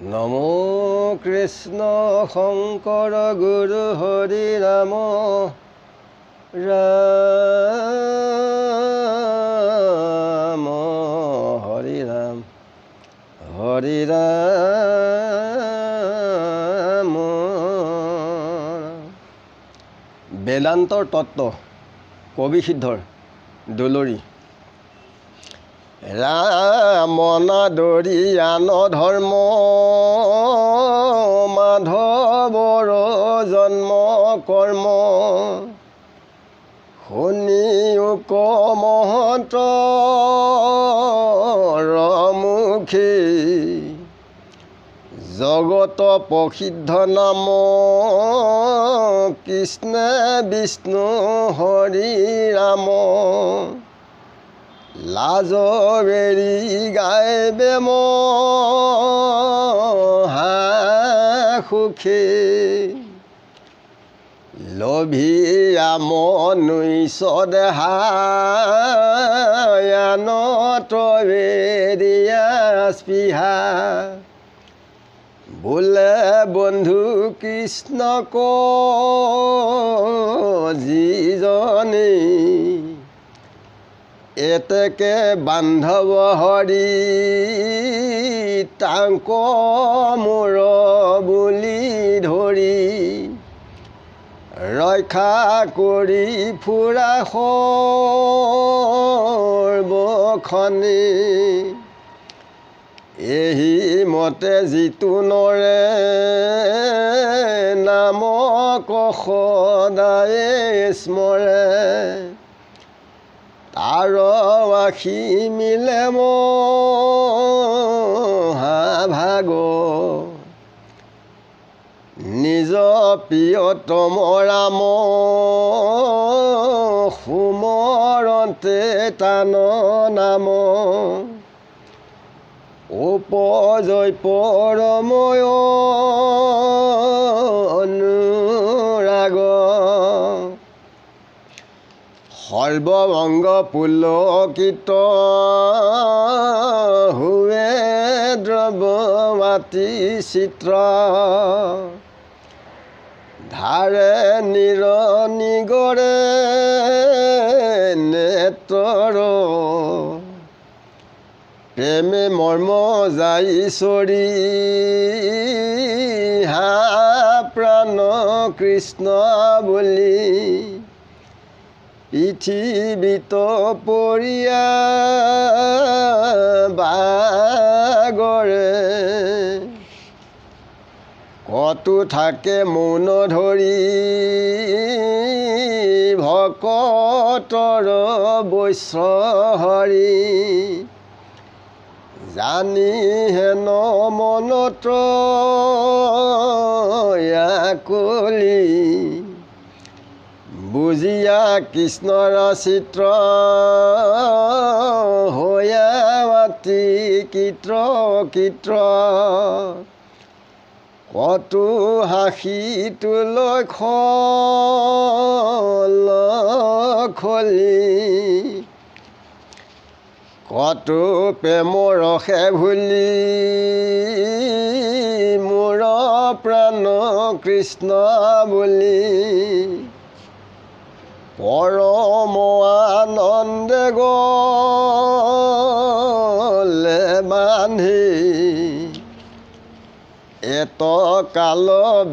নমো কৃষ্ণ শংকৰ গুৰু হৰি ৰাম ৰাম হৰি ৰাম হৰি ৰাম। বেদান্তৰ তত্ত্ব কবি সিদ্ধৰ দুলৰি। ৰাম নাদৰি আন ধৰ্ম মাধৱৰ জন্ম কৰ্ম শুনি উক মহন্তৰ মুখে জগত প্ৰসিদ্ধ নাম কৃষ্ণ বিষ্ণু হৰি ৰাম। লাজ বেৰি গাইবে সুখে লভি ৰাম নুইছ দেহায়ান তবেৰিয়া স্পৃহা। বোলে বন্ধু কৃষ্ণক যিজনে এতেকে বান্ধৱ হৰি তাংক মোৰ বুলি ধৰি ৰক্ষা কৰি ফুৰা সৰ্বখনে। এহি মতে যিটো নৰে নামক সদায়ে স্মৰে তাৰ আশী মিলে মহাভাগ। নিজ প্ৰিয়তম ৰাম সুমৰন্তে তান নাম উপজয় পৰময় অনুৰাগ। সৰ্বভংগ পুলকিত হুৱে দ্ৰৱমাতি চিত্ৰ ধাৰে নিৰ নিগৰে নেত্ৰ প্ৰেমে মৰ্ম যাই চৰি হা প্ৰাণ কৃষ্ণ বুলি পৃথিৱীত পৰিয়া বাগৰে। কতো থাকে মৌন ধৰি ভকতৰ বৈশ্য হৰি জানি হেন মনত কলি বুজিয়া কৃষ্ণৰ চিত্ৰ হৈয়া মাতি কিত্ৰ কিত্ৰ। কতো হাসি তুলখ খলি কতো প্ৰেমৰ ৰসে ভুলি মোৰ প্ৰাণ কৃষ্ণ বুলি পৰম আনন্দে গলে বান্ধি এত কাল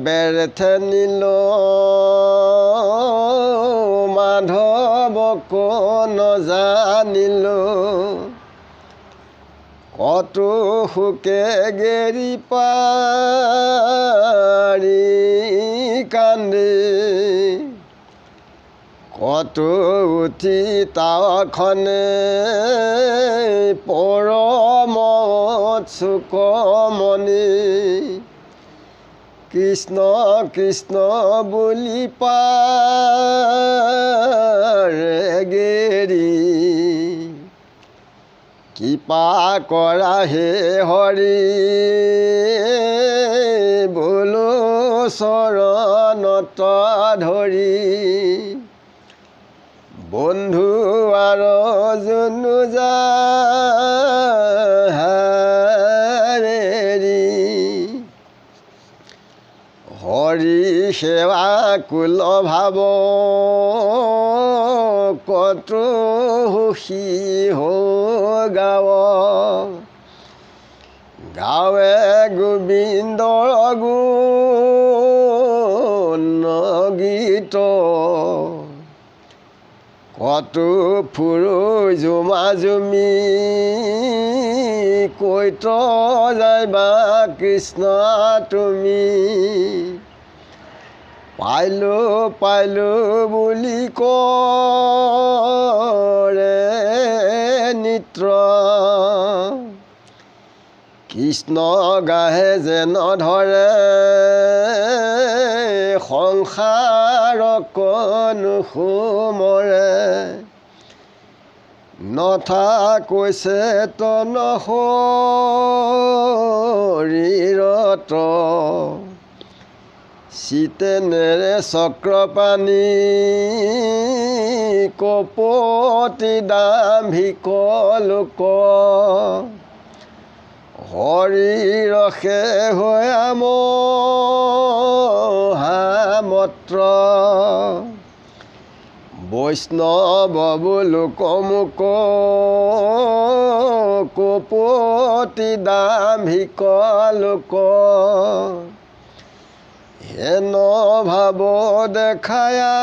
বেৰেথে নিল মাধৱক নজানিল। কতো সুকে গেৰি পাৰি কান্দে কতো উঠি তাখনে পৰমত চুক মনি কৃষ্ণ কৃষ্ণ বুলি পাৰে গেৰি। কৃপা কৰা হে হৰি বোলো চৰণত ধৰি বন্ধু আৰু জুনু যা হৰি সেৱা কুল ভাৱ কতো সুখী হো গাৱ গাৱে গোবিন্দৰ গুণ গীত কতো ফুৰো জুমা জুমি কৈত যাইবা কৃষ্ণ তুমি পাইলো বুলি কৰে নিত্ৰ কৃষ্ণ গাহে যেন ধৰে সংসাৰ কনো সুমৰে নথাকৈছে তন শৰীৰত চিতেনেৰে চক্ৰপাণি কপতি দাম্ভিক লোক হৰি ৰসে হৈ মহামত্ৰ বৈষ্ণৱ লোকমুক কপতি দাম্ভিক লোক হেন ভাৱ দেখায়া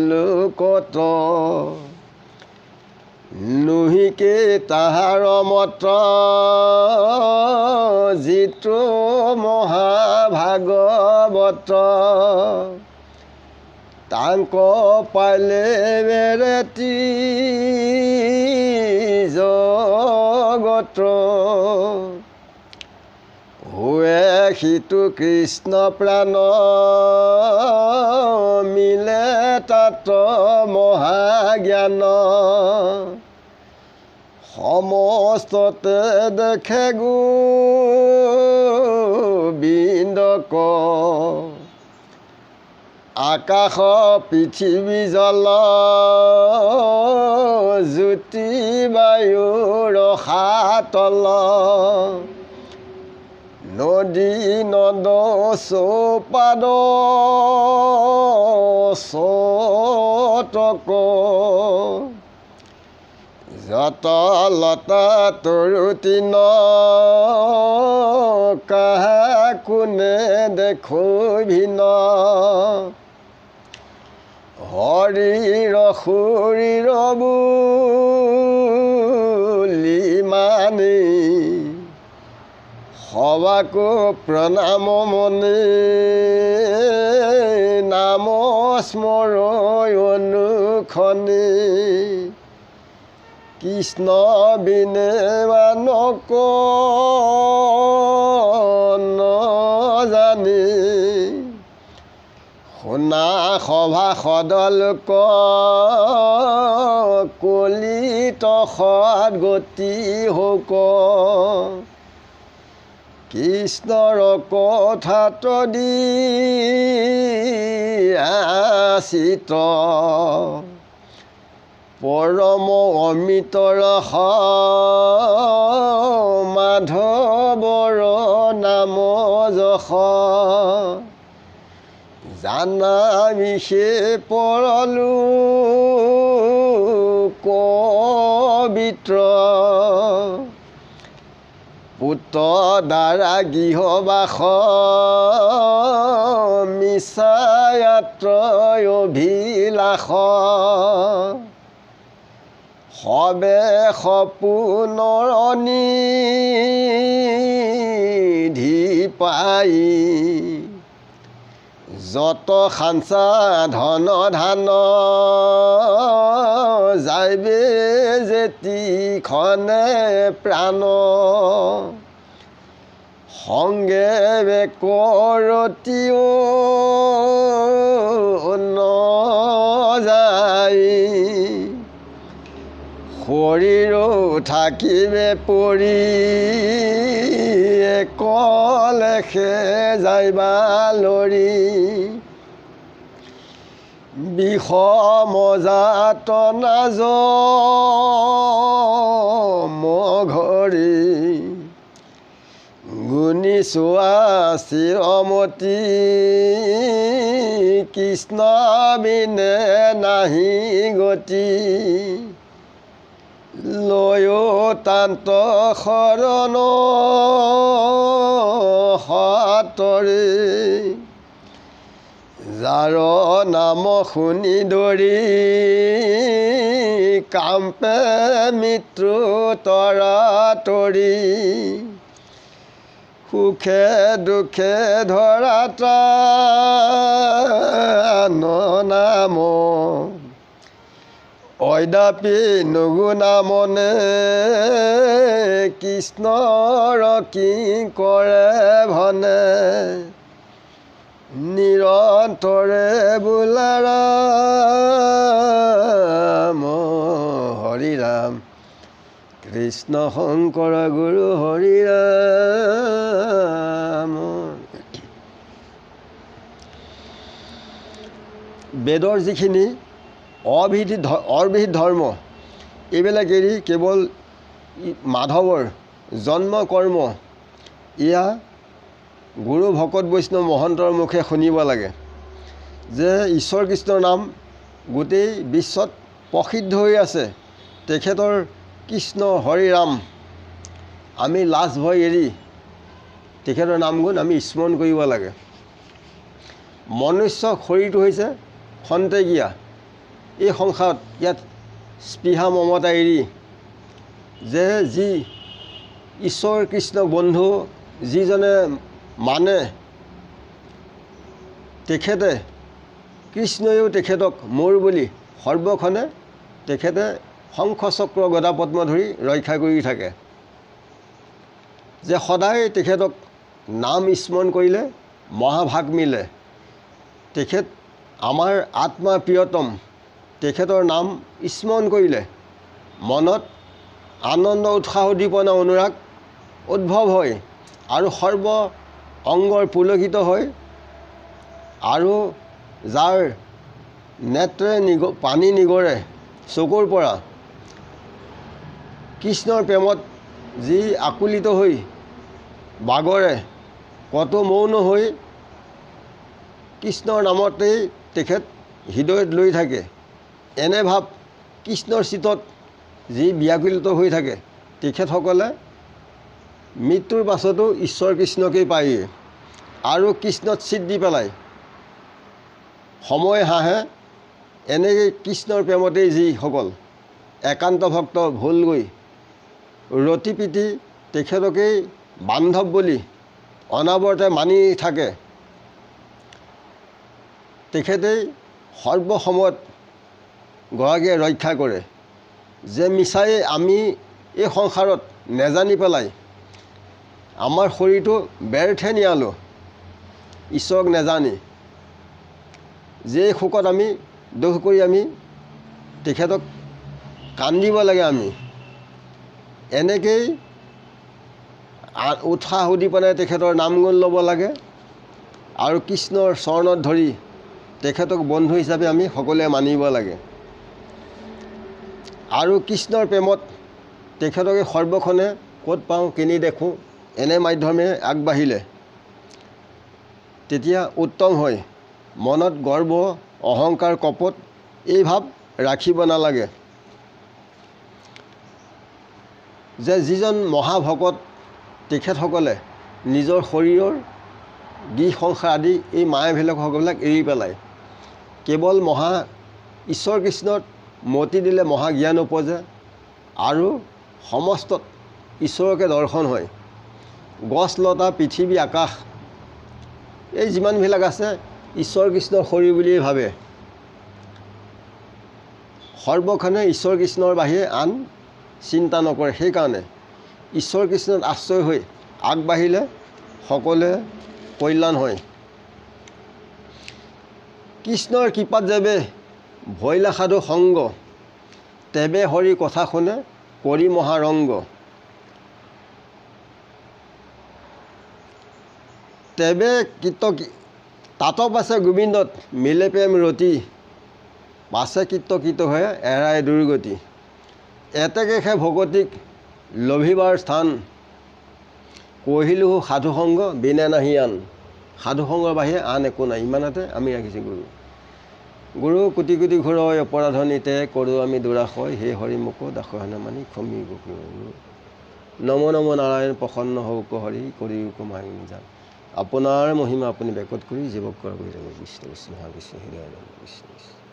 লোকত নুহিকে তাহাৰ মত যিটো মহাভাগৱত তাংক পালে বেৰেতি জগত হুৱে সিটো কৃষ্ণ প্ৰাণ মিলে তাত মহাজ্ঞান সমস্ততে দেখে গোবিন্দক আকাশ পৃথিৱী জল জ্যোতি বায়ু ৰসাতল নদী নদ চৌপাদ চতক যত লতা তৰুতিন কাহা কোনে দেখো ভিন হৰিৰ শৰীৰ বুলি মানি সবাকো প্ৰণাম মনে নাম স্মৰ অনুখনি কৃষ্ণ বিনে মানক নজানি শুনা সভা সদলোক কলিত সদগতি হৌক কৃষ্ণৰ কথাত দি আচিত পৰম অমিতৰ মাধৱৰ নাম যশ জানা বিশে পৰলো পবিত্ৰ পুত্ৰ দ্বাৰা গৃহবাস মিছায়াত্ৰ অভিলাষ সবে সপোনৰ নিধি পাই যত খাঞ্চা ধন ধান যাইবে যেতিখনে প্ৰাণ সংগে বেকৰতিও নযায় শৰীৰো থাকিবে পৰি কলেখে যাইবা লৰি বিষম যাতনা মঘৰি গুণী চোৱা চিৰমতি কৃষ্ণ বিনে নাহি গতি লৈও তান্ত শৰণ সতৰে যাৰ নাম শুনি ধৰি কাম্পে মৃত্যু তৰাতৰি সুখে দুখে ধৰা নাম অদ্যাপি নুগুণা মনে কৃষ্ণৰ কি কৰে ভনে নিৰন্তৰে বোলা ৰাম হৰি ৰাম কৃষ্ণ শংকৰ গুৰু হৰি ৰাম। বেদৰ যিখিনি অবিহিত ধৰ্ম এইবিলাক এৰি কেৱল মাধৱৰ জন্ম কৰ্ম এয়া গুৰু ভকত বৈষ্ণৱ মহন্তৰ মুখে শুনিব লাগে যে ঈশ্বৰ কৃষ্ণৰ নাম গোটেই বিশ্বত প্ৰসিদ্ধ হৈ আছে। তেখেতৰ কৃষ্ণ হৰি ৰাম আমি লাজ ভয় এৰি তেখেতৰ নাম গুণ আমি স্মৰণ কৰিব লাগে। মনুষ্য শৰীৰটো হৈছে খন্তেকীয়া। এই সংসাৰত ইয়াত স্পৃহা মমতা এৰি যে যি ঈশ্বৰ কৃষ্ণ বন্ধু যিজনে মানে তেখেতে কৃষ্ণইও তেখেতক মোৰ বুলি সৰ্বক্ষণে তেখেতে শংখ চক্ৰ গদা পদ্ম ধৰি ৰক্ষা কৰি থাকে। যে সদায় তেখেতক নাম স্মৰণ কৰিলে মহাভাগ মিলে। তেখেত আমাৰ আত্মা প্ৰিয়তম। তেখেতৰ নাম স্মৰণ কৰিলে মনত আনন্দ উৎসাহ উদ্দীপনা অনুৰাগ উদ্ভৱ হয় আৰু সৰ্ব অংগৰ পুলকিত হয়। আৰু যাৰ নেত্ৰে পানী নিগৰে চকুৰ পৰা কৃষ্ণৰ প্ৰেমত যি আকুলিত হৈ বাগৰে কত মৌন হৈ কৃষ্ণৰ নামতেই তেখেত হৃদয়ত লৈ থাকে। এনে ভাৱ কৃষ্ণৰ চিতত যি ব্যাকুলিত হৈ থাকে তেখেতসকলে মৃত্যুৰ পাছতো ঈশ্বৰ কৃষ্ণকেই পায়েই আৰু কৃষ্ণত চিত দি পেলাই সময় হাঁহে। এনেকৈ কৃষ্ণৰ প্ৰেমতেই যিসকল একান্ত ভক্ত ভুল গৈ ৰতি পিটি তেখেতকেই বান্ধৱ বুলি অনাবৰতে মানি থাকে তেখেতেই সৰ্বসময়ত গৰাকীয়ে ৰক্ষা কৰে। যে মিছাই আমি এই সংসাৰত নেজানি পেলাই আমাৰ শৰীৰটো ব্যৰ্থে নিয়ালোঁ ঈশ্বৰক নেজানি। যে শোকত আমি দুখ কৰি আমি তেখেতক কান্দিব লাগে। আমি এনেকেই উৎসাহ উদ্দীপনাই তেখেতৰ নাম গুণ ল'ব লাগে আৰু কৃষ্ণৰ চৰণত ধৰি তেখেতক বন্ধু হিচাপে আমি সকলোৱে মানিব লাগে। আৰু কৃষ্ণৰ প্ৰেমত তেখেতকে সৰ্বক্ষণে ক'ত পাওঁ কিনি দেখোঁ এনে মাধ্যমে আগবাঢ়িলে তেতিয়া উত্তম হয়। মনত গৰ্ব অহংকাৰ কপট এই ভাৱ ৰাখিব নালাগে। যে যিজন মহাভকত তেখেতসকলে নিজৰ শৰীৰৰ গৃহ সংসাৰ আদি এই মায়াবিলাক এৰি পেলাই কেৱল ঈশ্বৰ কৃষ্ণত মতি দিলে মহাজ্ঞান উপজে আৰু সমস্তত ঈশ্বৰকে দৰ্শন হয়। গছ লতা পৃথিৱী আকাশ এই যিমানবিলাক আছে ঈশ্বৰ কৃষ্ণৰ শৰীৰ বুলিয়েই ভাবে। সৰ্বক্ষণে ঈশ্বৰ কৃষ্ণৰ বাহিৰে আন চিন্তা নকৰে। সেইকাৰণে ঈশ্বৰ কৃষ্ণত আশ্ৰয় হৈ আগবাঢ়িলে সকলোৱে কল্যাণ হয়। কৃষ্ণৰ কৃপাত যেবে ভৈলা সাধু সংগ তেবে হৰি কথা শুনে কৰি মহাৰংগ। তেবে তাত পাছে গোবিন্দত মিলে প্ৰেম ৰতি পাছে কীৰ্ত হৈ এৰাই দুৰ্গতি। এতেকে খে ভকতিক লভিবাৰ স্থান কহিলো সাধুসংগ বিনে নাহি আন, সাধুসংগৰ বাহিৰে আন একো নাই, ইমানতে আমি ৰাখিছোঁ গুৰু। গুৰু কোটি কোটি ঘোৰ অপৰাধ নিতে, কৰোঁ আমি দুৰাশয়, হে হৰি মোক দাসহনা মানি ক্ষমি গুৰু। নম নম নাৰায়ণ প্ৰসন্ন হওক হৰি, কৰি কুমাৰী নিজান। আপোনাৰ মহিমা আপুনি বেকত কৰি জীৱক কৰা কৰি যাব। বিষ্ণু বিষ্ণু হা বিষ্ণু হৃদয় বিষ্ণু বিষ্ণু।